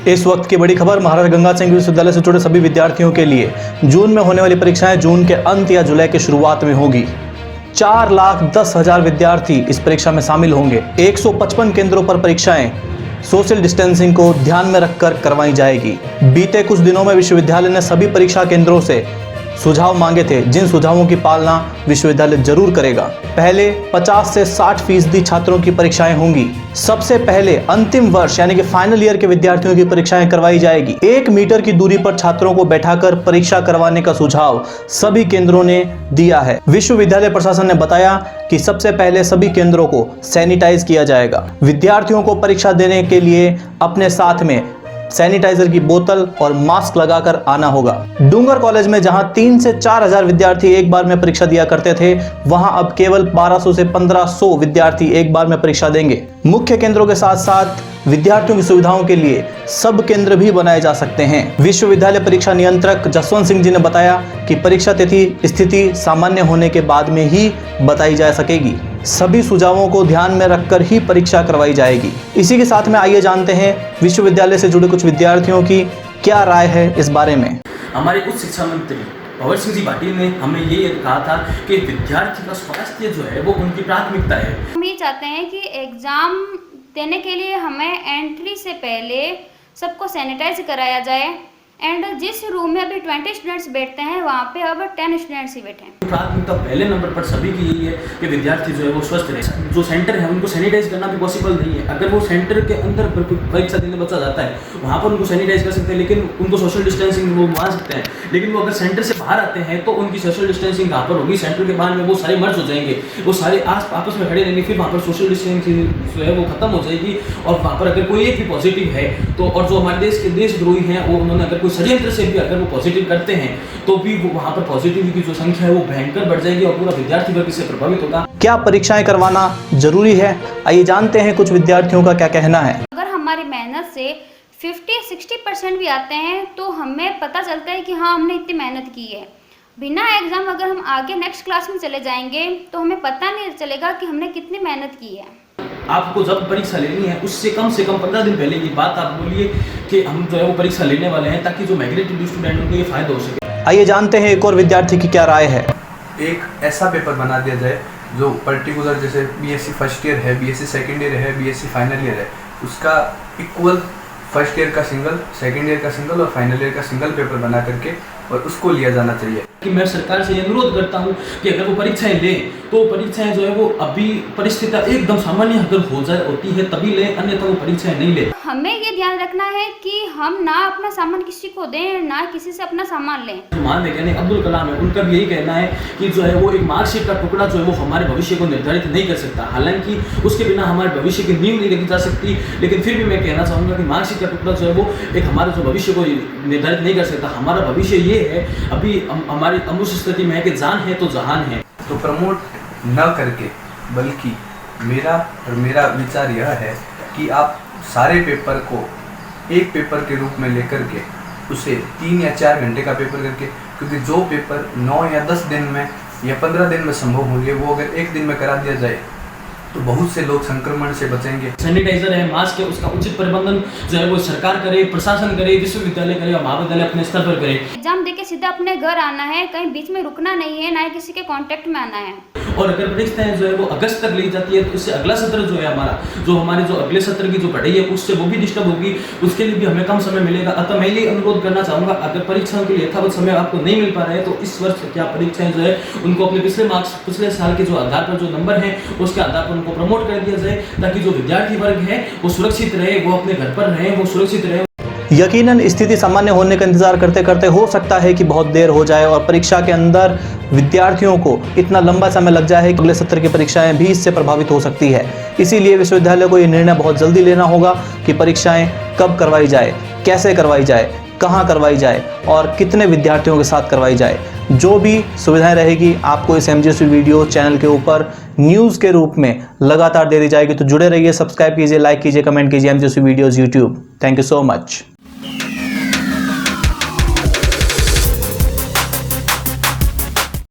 इस वक्त की बड़ी खबर महाराजा गंगा सिंह विश्वविद्यालय से जुड़े सभी विद्यार्थियों के लिए जून में होने वाली परीक्षाएं जून के अंत या जुलाई की शुरुआत में होगी। 4,10,000 विद्यार्थी इस परीक्षा में शामिल होंगे। 155 केंद्रों पर परीक्षाएं सोशल डिस्टेंसिंग को ध्यान में रखकर करवाई जाएगी। बीते कुछ दिनों में विश्वविद्यालय ने सभी परीक्षा केंद्रों से सुझाव मांगे थे, जिन सुझावों की पालना विश्वविद्यालय जरूर करेगा। पहले 50 से 60% छात्रों की परीक्षाएं होंगी। सबसे पहले अंतिम वर्ष यानी कि फाइनल ईयर के विद्यार्थियों की परीक्षाएं करवाई जाएगी। 1 मीटर की दूरी पर छात्रों को बैठाकर परीक्षा करवाने का सुझाव सभी केंद्रों ने दिया है। विश्वविद्यालय प्रशासन ने बताया कि सबसे पहले सभी केंद्रों को सैनिटाइज किया जाएगा। विद्यार्थियों को परीक्षा देने के लिए अपने साथ में सैनिटाइजर की बोतल और मास्क लगाकर आना होगा। डूंगर कॉलेज में जहां 3 से 4,000 विद्यार्थी एक बार में परीक्षा दिया करते थे, वहां अब केवल 1200 से 1500 विद्यार्थी एक बार में परीक्षा देंगे। मुख्य केंद्रों के साथ साथ विद्यार्थियों की सुविधाओं के लिए सब केंद्र भी बनाए जा सकते हैं। विश्वविद्यालय परीक्षा नियंत्रक जसवंत सिंह जी ने बताया कि परीक्षा तिथि स्थिति सामान्य होने के बाद में ही बताई जा सकेगी। सभी सुझावों को ध्यान में रखकर ही परीक्षा करवाई जाएगी। इसी के साथ में आइए जानते हैं विश्वविद्यालय से जुड़े कुछ विद्यार्थियों की क्या राय है इस बारे में। हमारे उच्च शिक्षा मंत्री भंवर सिंह जी भाटिया ने हमें ये कहा था कि विद्यार्थी का स्वास्थ्य जो है वो उनकी प्राथमिकता है। हम ये चाहते हैं कि एग्ज़ाम देने के लिए हमें एंट्री से पहले सबको सैनिटाइज कराया जाए एंड जिस रूम में अभी 20 स्टूडेंट्स बैठते हैं वहाँ पे अब 10 स्टूडेंट्स ही बैठे हैं। प्राथमिकता पहले नंबर पर सभी की यही है कि विद्यार्थी जो है वो स्वस्थ रहे। जो सेंटर है उनको सैनिटाइज करना भी पॉसिबल नहीं है। अगर वो सेंटर के अंदर परीक्षा देने बच्चा जाता है वहाँ पर उनको सैनिटाइज कर सकते हैं, लेकिन उनको सोशल डिस्टेंसिंग वो मान सकते हैं। लेकिन वो अगर सेंटर से बाहर आते हैं तो उनकी सोशल डिस्टेंसिंग कहाँ पर होगी? सेंटर के बाहर में वो सारे मर्ज हो जाएंगे, वो सारे आपस में खड़े रहेंगे, फिर वहाँ पर सोशल डिस्टेंसिंग जो है वो खत्म हो जाएगी। और वहाँ पर अगर कोई एक भी पॉजिटिव है तो, और जो हमारे देश के देशद्रोही हैं वो उन्होंने अगर कोई षड्यंत्र से भी अगर वो पॉजिटिव करते हैं तो भी वहाँ पर पॉजिटिव की जो संख्या है वो भयंकर बढ़ जाएगी और पूरा विद्यार्थी वर्ग इससे प्रभावित होगा। क्या परीक्षाएं करवाना जरूरी है? आइए जानते हैं कुछ विद्यार्थियों का क्या कहना है। अगर हमारी मेहनत से 50-60% भी आते हैं तो हमें पता चलता है कि हाँ हमने इतनी मेहनत की है। बिना एग्जाम अगर हम आगे नेक्स्ट क्लास में चले जाएंगे तो हमें पता नहीं चलेगा कि हमने कितनी मेहनत की है। आपको जब परीक्षा लेनी है उससे कम 15 दिन पहले ये बात आप बोलिए कि हम जो है वो परीक्षा लेने वाले हैं, ताकि जो माइग्रेटेड स्टूडेंट उनको ये फायदा हो सके। आइए जानते हैं एक और विद्यार्थी की क्या राय है। एक ऐसा पेपर बना दिया जाए जो पर्टिकुलर, जैसे बीएससी फर्स्ट ईयर है, बीएससी सेकंड ईयर है, बीएससी फाइनल ईयर है, उसका इक्वल फर्स्ट ईयर का सिंगल, सेकंड ईयर का सिंगल और फाइनल ईयर का सिंगल पेपर बना करके और उसको लिया जाना चाहिए। कि मैं सरकार से ये अनुरोध करता हूँ कि अगर वो परीक्षाएं लें तो परीक्षाएं जो है वो अभी परिस्थिति एकदम सामान्य अगर होती है तभी लें, अन्यथा वो परीक्षाएं नहीं लें। हमें ये ध्यान रखना है कि हम ना अपना सामान किसी को दें, ना किसी से अपना सामान लें। महान वैज्ञानिक अब्दुल कलाम है, उनका भी यही कहना है कि जो है वो एक मार्कशीट का टुकड़ा जो है वो हमारे भविष्य को निर्धारित नहीं कर सकता। हालांकि उसके बिना हमारे भविष्य की नींव नहीं रखी जा सकती, लेकिन फिर भी मैं कहना चाहूँगा कि मार्कशीट का टुकड़ा जो है वो एक हमारे जो भविष्य को निर्धारित नहीं कर सकता। हमारा भविष्य ये है, अभी हमारी अमुष्य स्थिति में है कि जान है तो जहान है। तो प्रमोट न करके, बल्कि मेरा विचार यह है कि आप सारे पेपर को एक पेपर के रूप में लेकर के उसे 3 या 4 घंटे का पेपर करके, क्योंकि जो पेपर 9 या 10 दिन में या 15 दिन में संभव होंगे वो अगर एक दिन में करा दिया जाए तो बहुत से लोग संक्रमण से बचेंगे। सैनिटाइजर है, मास्क है, उसका उचित प्रबंधन जो है वो सरकार करे, प्रशासन करे, विश्वविद्यालय करे और महाविद्यालय अपने स्तर पर करे। एग्जाम देके सीधा अपने घर आना है, कहीं बीच में रुकना नहीं है, ना ही किसी के कांटेक्ट में आना है। और अगर परीक्षाएं जो है वो अगस्त तक ली जाती है तो इससे अगला सत्र जो है हमारे जो अगले सत्र की जो पढ़ाई है उससे वो भी डिस्टर्ब होगी, उसके लिए भी हमें कम समय मिलेगा। अतः मैं ये अनुरोध करना चाहूँगा, अगर परीक्षाओं के लिए यथावत समय आपको नहीं मिल पा रहा है तो इस वर्ष क्या परीक्षाएं जो है उनको अपने पिछले साल के जो आधार पर जो नंबर है उसके आधार पर उनको प्रमोट कर दिया जाए, ताकि जो विद्यार्थी वर्ग है वो सुरक्षित रहे, वो अपने घर पर रहे, वो सुरक्षित रहे। यकीनन स्थिति सामान्य होने का इंतजार करते करते हो सकता है कि बहुत देर हो जाए और परीक्षा के अंदर विद्यार्थियों को इतना लंबा समय लग जाए कि अगले सत्र की परीक्षाएं भी इससे प्रभावित हो सकती है। इसीलिए विश्वविद्यालय को ये निर्णय बहुत जल्दी लेना होगा कि परीक्षाएं कब करवाई जाए, कैसे करवाई जाए, कहाँ करवाई जाए और कितने विद्यार्थियों के साथ करवाई जाए। जो भी सुविधाएं रहेगी आपको इस MGSV वीडियो चैनल के ऊपर न्यूज़ के रूप में लगातार दे दी जाएगी। तो जुड़े रहिए, सब्सक्राइब कीजिए, लाइक कीजिए, कमेंट कीजिए MGSV videos YouTube. Thank you so much.